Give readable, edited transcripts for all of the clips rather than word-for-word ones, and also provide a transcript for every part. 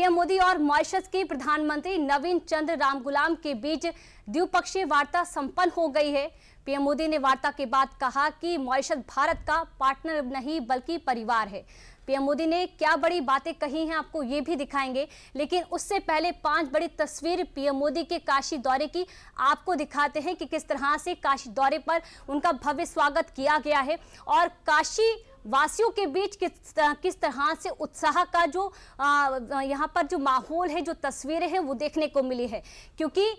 PM Modi और Mauritius के प्रधानमंत्री नवीन चंद्र रामगुलाम के बीच द्विपक्षीय वार्ता संपन्न हो गई है। पीएम मोदी ने वार्ता के बाद कहा कि मॉरिशस भारत का पार्टनर नहीं बल्कि परिवार है। पीएम मोदी ने क्या बड़ी बातें कही हैं आपको ये भी दिखाएंगे, लेकिन उससे पहले 5 बड़ी तस्वीर पीएम मोदी के काशी दौरे की आपको दिखाते हैं कि किस तरह से काशी दौरे पर उनका भव्य स्वागत किया गया है और काशी वासियों के बीच किस तरह से उत्साह का जो यहाँ पर जो माहौल है, जो तस्वीरें हैं वो देखने को मिली है। क्योंकि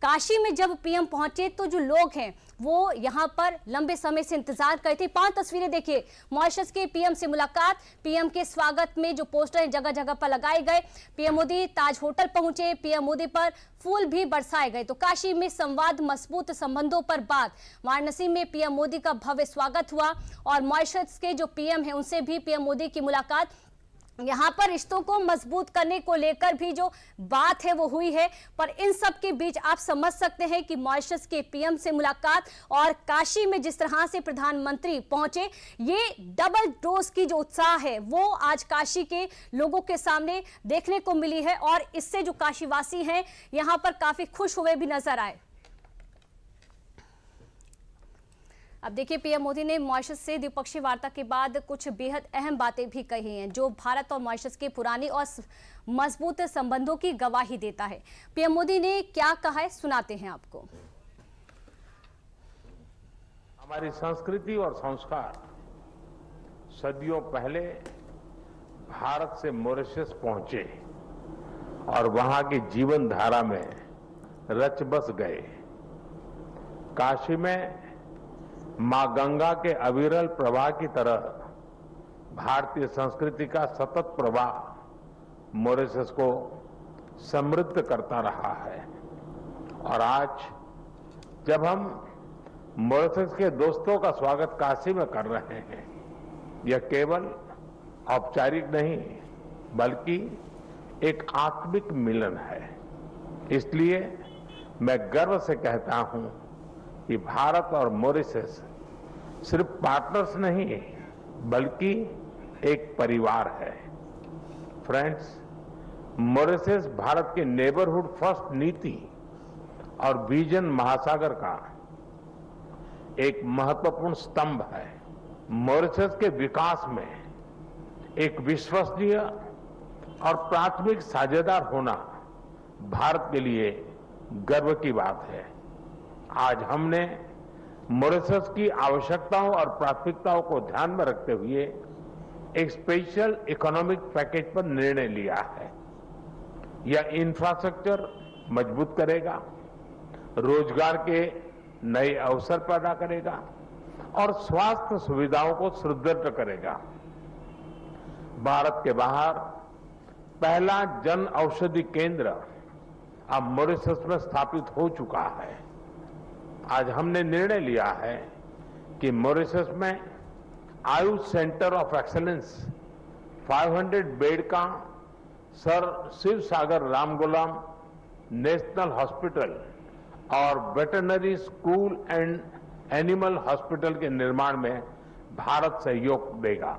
काशी में जब पीएम पहुंचे तो जो लोग हैं वो यहाँ पर लंबे समय से इंतजार कर थे। 5 तस्वीरें देखिए, मॉरिशस के पीएम से मुलाकात, पीएम के स्वागत में जो पोस्टर जगह जगह पर लगाए गए, पीएम मोदी ताज होटल पहुंचे, पीएम मोदी पर फूल भी बरसाए गए। तो काशी में संवाद, मजबूत संबंधों पर बात, वाराणसी में पीएम मोदी का भव्य स्वागत हुआ और मॉरिशस के जो पीएम है उनसे भी पीएम मोदी की मुलाकात। यहाँ पर रिश्तों को मजबूत करने को लेकर भी जो बात है वो हुई है, पर इन सब के बीच आप समझ सकते हैं कि मॉरिशस के पीएम से मुलाकात और काशी में जिस तरह से प्रधानमंत्री पहुंचे, ये डबल डोज की जो उत्साह है वो आज काशी के लोगों के सामने देखने को मिली है और इससे जो काशीवासी हैं यहाँ पर काफी खुश हुए भी नजर आए। अब देखिए, पीएम मोदी ने मॉरिशस से द्विपक्षीय वार्ता के बाद कुछ बेहद अहम बातें भी कही हैं जो भारत और मॉरिशस के पुरानी और मजबूत संबंधों की गवाही देता है। पीएम मोदी ने क्या कहा है, सुनाते हैं आपको। हमारी संस्कृति और संस्कार सदियों पहले भारत से मॉरिशस पहुंचे और वहां की जीवन धारा में रच बस गए। काशी में मां गंगा के अविरल प्रवाह की तरह भारतीय संस्कृति का सतत प्रवाह मॉरिशस को समृद्ध करता रहा है और आज जब हम मॉरिशस के दोस्तों का स्वागत काशी में कर रहे हैं, यह केवल औपचारिक नहीं बल्कि एक आत्मिक मिलन है। इसलिए मैं गर्व से कहता हूं कि भारत और मॉरिशस सिर्फ पार्टनर्स नहीं बल्कि एक परिवार है। फ्रेंड्स, मॉरिशस भारत के नेबरहुड फर्स्ट नीति और विजन महासागर का एक महत्वपूर्ण स्तंभ है। मॉरिशस के विकास में एक विश्वसनीय और प्राथमिक साझेदार होना भारत के लिए गर्व की बात है। आज हमने मॉरिशस की आवश्यकताओं और प्राथमिकताओं को ध्यान में रखते हुए एक स्पेशल इकोनॉमिक पैकेज पर निर्णय लिया है। यह इंफ्रास्ट्रक्चर मजबूत करेगा, रोजगार के नए अवसर पैदा करेगा और स्वास्थ्य सुविधाओं को सुदृढ़ करेगा। भारत के बाहर पहला जन औषधि केंद्र अब मॉरिशस में स्थापित हो चुका है। आज हमने निर्णय लिया है कि मॉरिशस में Ayush centre of excellence 500 bed का सर शिव सागर रामगुलाम नेशनल हॉस्पिटल और veterinary school and animal hospital के निर्माण में भारत सहयोग देगा।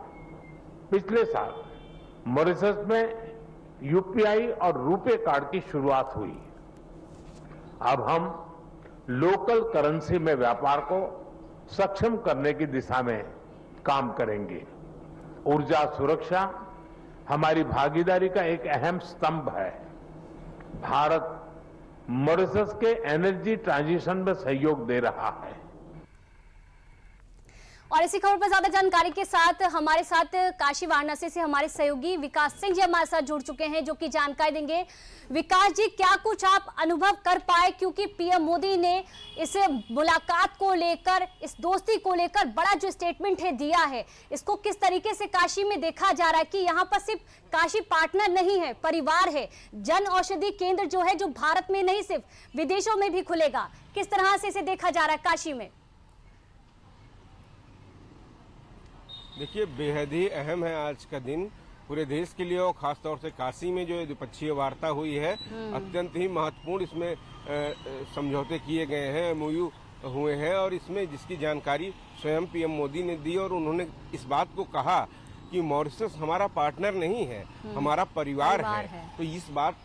पिछले साल मॉरिशस में यूपीआई और रुपे कार्ड की शुरुआत हुई। अब हम लोकल करेंसी में व्यापार को सक्षम करने की दिशा में काम करेंगे। ऊर्जा सुरक्षा हमारी भागीदारी का एक अहम स्तंभ है। भारत मॉरिशस के एनर्जी ट्रांजिशन में सहयोग दे रहा है। और इसी खबर पर ज्यादा जानकारी के साथ हमारे साथ काशी वाराणसी से हमारे सहयोगी विकास सिंह जी हमारे साथ जुड़ चुके हैं जो कि जानकारी देंगे। विकास जी, क्या कुछ आप अनुभव कर पाए, क्योंकि पीएम मोदी ने इस मुलाकात को लेकर, इस दोस्ती को लेकर बड़ा जो स्टेटमेंट है दिया है, इसको किस तरीके से काशी में देखा जा रहा है कि यहाँ पर सिर्फ काशी पार्टनर नहीं है, परिवार है। जन औषधि केंद्र जो है, जो भारत में नहीं सिर्फ विदेशों में भी खुलेगा, किस तरह से इसे देखा जा रहा है काशी में? देखिए, बेहद ही अहम है आज का दिन पूरे देश के लिए और खासतौर से काशी में जो द्विपक्षीय वार्ता हुई है, अत्यंत ही महत्वपूर्ण इसमें समझौते किए गए हैं, एमओयू हुए हैं और इसमें जिसकी जानकारी स्वयं पीएम मोदी ने दी और उन्होंने इस बात को कहा कि मॉरिशस हमारा पार्टनर नहीं है, हमारा परिवार है। तो इस बात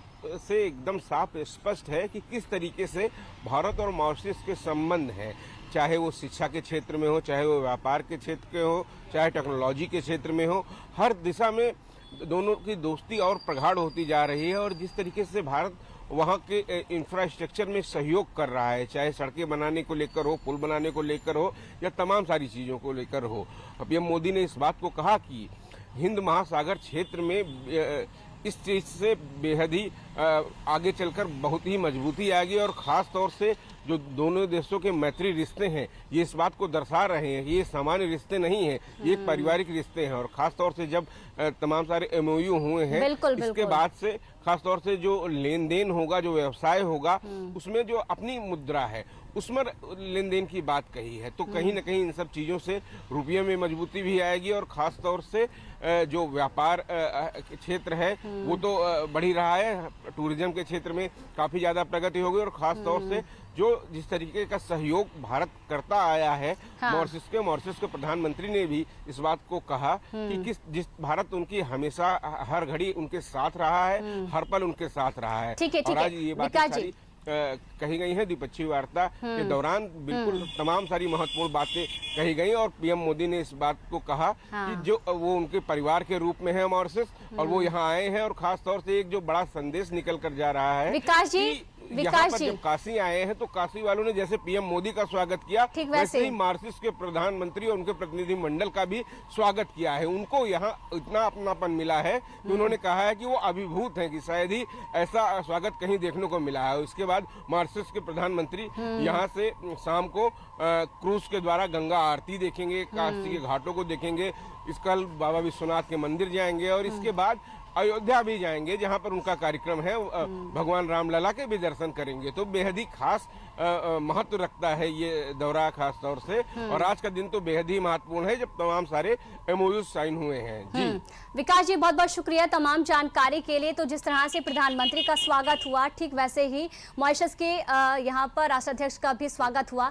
से एकदम साफ स्पष्ट है कि किस तरीके से भारत और मॉरिशस के संबंध हैं, चाहे वो शिक्षा के क्षेत्र में हो, चाहे वो व्यापार के क्षेत्र के हो, चाहे टेक्नोलॉजी के क्षेत्र में हो, हर दिशा में दोनों की दोस्ती और प्रगाढ़ होती जा रही है। और जिस तरीके से भारत वहाँ के इंफ्रास्ट्रक्चर में सहयोग कर रहा है, चाहे सड़कें बनाने को लेकर हो, पुल बनाने को लेकर हो, या तमाम सारी चीज़ों को लेकर हो। पीएम मोदी ने इस बात को कहा कि हिंद महासागर क्षेत्र में इस चीज से बेहद ही आगे चलकर बहुत ही मजबूती आएगी, और खास तौर से जो दोनों देशों के मैत्री रिश्ते हैं ये इस बात को दर्शा रहे हैं। ये सामान्य रिश्ते नहीं हैं, ये एक पारिवारिक रिश्ते हैं। और खास तौर से जब तमाम सारे एमओयू हुए हैं, इसके बाद से खास तौर से जो लेन देन होगा, जो व्यवसाय होगा, उसमें जो अपनी मुद्रा है उसमें लेन देन की बात कही है। तो कहीं न कहीं इन सब चीज़ों से रुपये में मजबूती भी आएगी, और ख़ास तौर से जो व्यापार क्षेत्र है वो तो बढ़ ही रहा है। टूरिज्म के क्षेत्र में काफ़ी ज़्यादा प्रगति होगी, और ख़ास तौर से जो जिस तरीके का सहयोग भारत करता आया है मॉरिशस के प्रधानमंत्री ने भी इस बात को कहा कि जिस भारत उनकी हमेशा हर घड़ी उनके साथ रहा है, हर पल उनके साथ रहा है। और आज ये बातें सारी कही गई है द्विपक्षीय वार्ता के दौरान। बिल्कुल तमाम सारी महत्वपूर्ण बातें कही गई, और पीएम मोदी ने इस बात को कहा कि जो वो उनके परिवार के रूप में है मॉरिशस, और वो यहाँ आए हैं। और खास तौर से एक जो बड़ा संदेश निकल कर जा रहा है, यहाँ पर जब काशी आए हैं तो काशी वालों ने जैसे पीएम मोदी का स्वागत किया, वैसे ही मॉरिशस के प्रधानमंत्री और उनके प्रतिनिधि मंडल का भी स्वागत किया है। उनको यहाँ इतना अपनापन मिला है कि उन्होंने कहा है कि वो अभिभूत हैं कि शायद ही ऐसा स्वागत कहीं देखने को मिला है। इसके बाद मॉरिशस के प्रधानमंत्री यहाँ से शाम को क्रूज के द्वारा गंगा आरती देखेंगे, काशी के घाटों को देखेंगे, इस कल बाबा विश्वनाथ के मंदिर जाएंगे, और इसके बाद अयोध्या भी जाएंगे जहां पर उनका कार्यक्रम है, भगवान रामलला के भी दर्शन करेंगे। तो बेहद ही खास महत्व रखता है ये दौरा खास तौर से, और आज का दिन तो बेहद ही महत्वपूर्ण है जब तमाम सारे एमओयू साइन हुए हैं। जी विकास जी, बहुत बहुत शुक्रिया तमाम जानकारी के लिए। तो जिस तरह से प्रधानमंत्री का स्वागत हुआ, ठीक वैसे ही मॉरिशस के यहाँ पर राष्ट्राध्यक्ष का भी स्वागत हुआ।